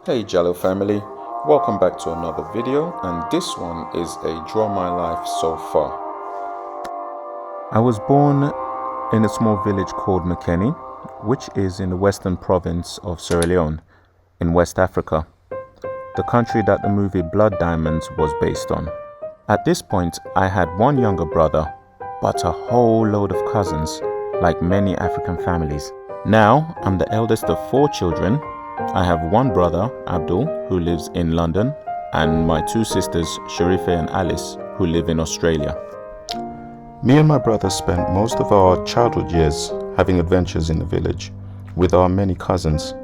Hey Jello family, welcome back to another video, and this one is a Draw My Life So Far. I was born in a small village called Makeni, which is in the western province of Sierra Leone in West Africa, the country that the movie Blood Diamonds was based on. At this point, I had one younger brother, but a whole load of cousins, like many African families. Now, I'm the eldest of 4 children. I have one brother, Abdul, who lives in London, and my 2 sisters, Sharifa and Alice, who live in Australia. Me and my brother spent most of our childhood years having adventures in the village with our many cousins,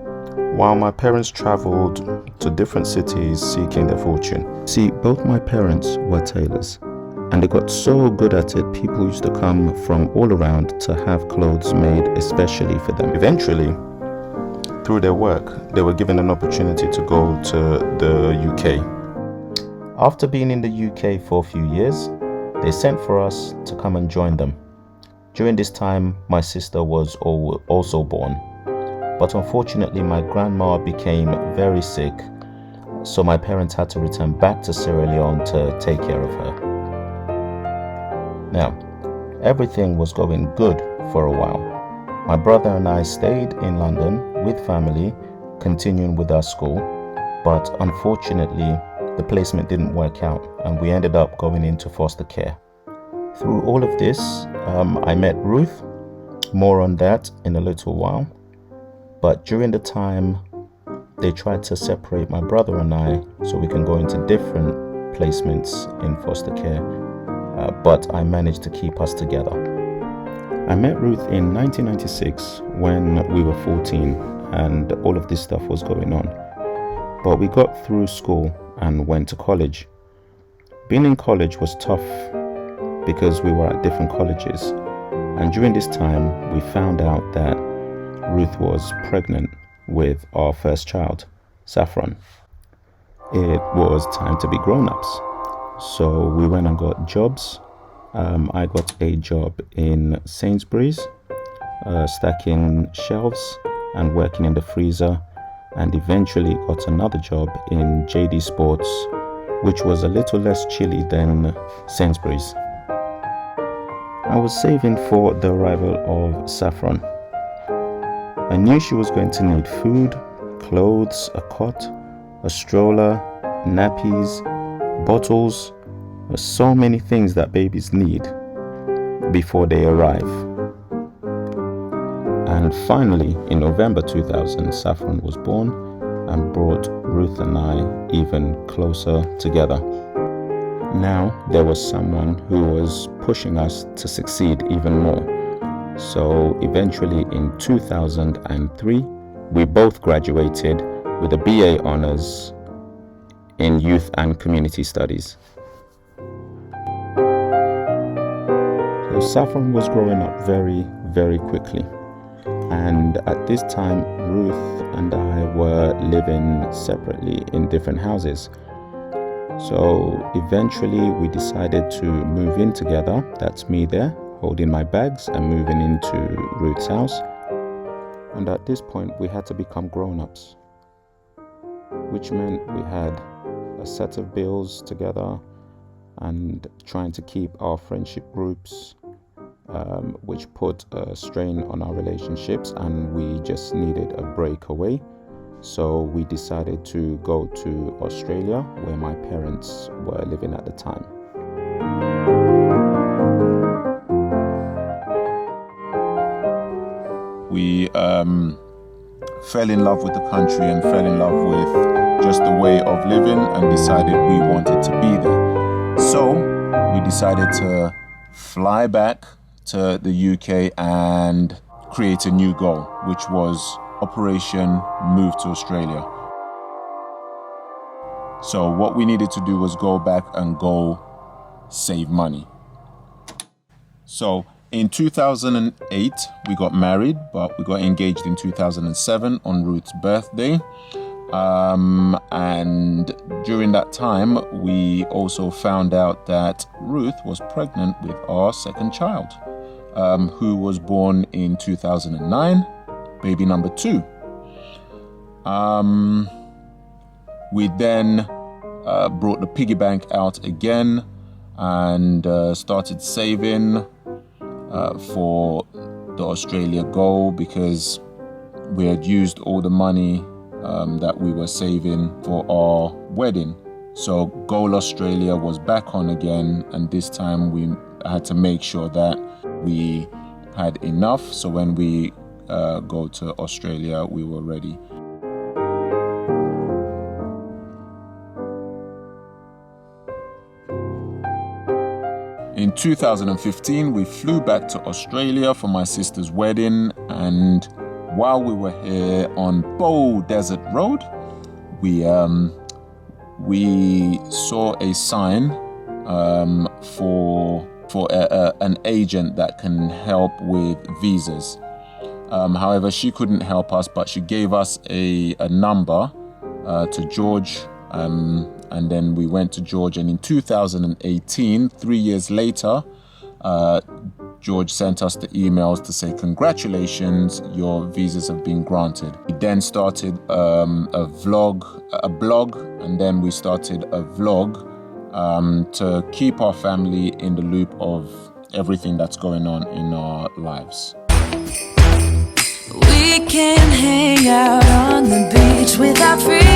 while my parents travelled to different cities seeking their fortune. See, both my parents were tailors, and they got so good at it, people used to come from all around to have clothes made especially for them. Eventually, through their work, they were given an opportunity to go to the UK. After being in the UK for a few years, they sent for us to come and join them. During this time, my sister was also born, but unfortunately my grandma became very sick, so my parents had to return back to Sierra Leone to take care of her. Now, everything was going good for a while. My brother and I stayed in London with family, continuing with our school, but unfortunately the placement didn't work out and we ended up going into foster care. Through all of this, I met Ruth. More on that in a little while. But during the time, they tried to separate my brother and I so we can go into different placements in foster care, but I managed to keep us together. I met Ruth in 1996 when we were 14 and all of this stuff was going on. But we got through school and went to college. Being in college was tough because we were at different colleges. And during this time, we found out that Ruth was pregnant with our first child, Saffron. It was time to be grown-ups. So we went and got jobs. I got a job in Sainsbury's, stacking shelves and working in the freezer, and eventually got another job in JD Sports, which was a little less chilly than Sainsbury's. I was saving for the arrival of Saffron. I knew she was going to need food, clothes, a cot, a stroller, nappies, bottles. There's so many things that babies need before they arrive. And finally, in November 2000, Saffron was born and brought Ruth and I even closer together. Now, there was someone who was pushing us to succeed even more. So eventually in 2003, we both graduated with a BA Honours in Youth and Community Studies. So Saffron was growing up very, very quickly. And at this time, Ruth and I were living separately in different houses. So eventually we decided to move in together. That's me there, holding my bags and moving into Ruth's house. And at this point, we had to become grown-ups, which meant we had a set of bills together and trying to keep our friendship groups, which put a strain on our relationships, and we just needed a break away. So we decided to go to Australia, where my parents were living at the time. We fell in love with the country and fell in love with just the way of living and decided we wanted to be there. So we decided to fly back to the UK and create a new goal, which was Operation Move to Australia. So what we needed to do was go back and go save money. So in 2008, we got married, but we got engaged in 2007 on Ruth's birthday. And during that time, we also found out that Ruth was pregnant with our second child, who was born in 2009, baby number 2. We then brought the piggy bank out again and started saving for the Australia goal, because we had used all the money that we were saving for our wedding. So Goal Australia was back on again, and this time we had to make sure that we had enough, so when we go to Australia we were ready. In 2015 we flew back to Australia for my sister's wedding, and while we were here on Bow Desert Road, we saw a sign for an agent that can help with visas. However, she couldn't help us, but she gave us a number to George, and then we went to George, and in 2018, 3 years later, George sent us the emails to say, congratulations, your visas have been granted. We then started a blog, and then we started a vlog to keep our family in the loop of everything that's going on in our lives. We can hang out on the beach without free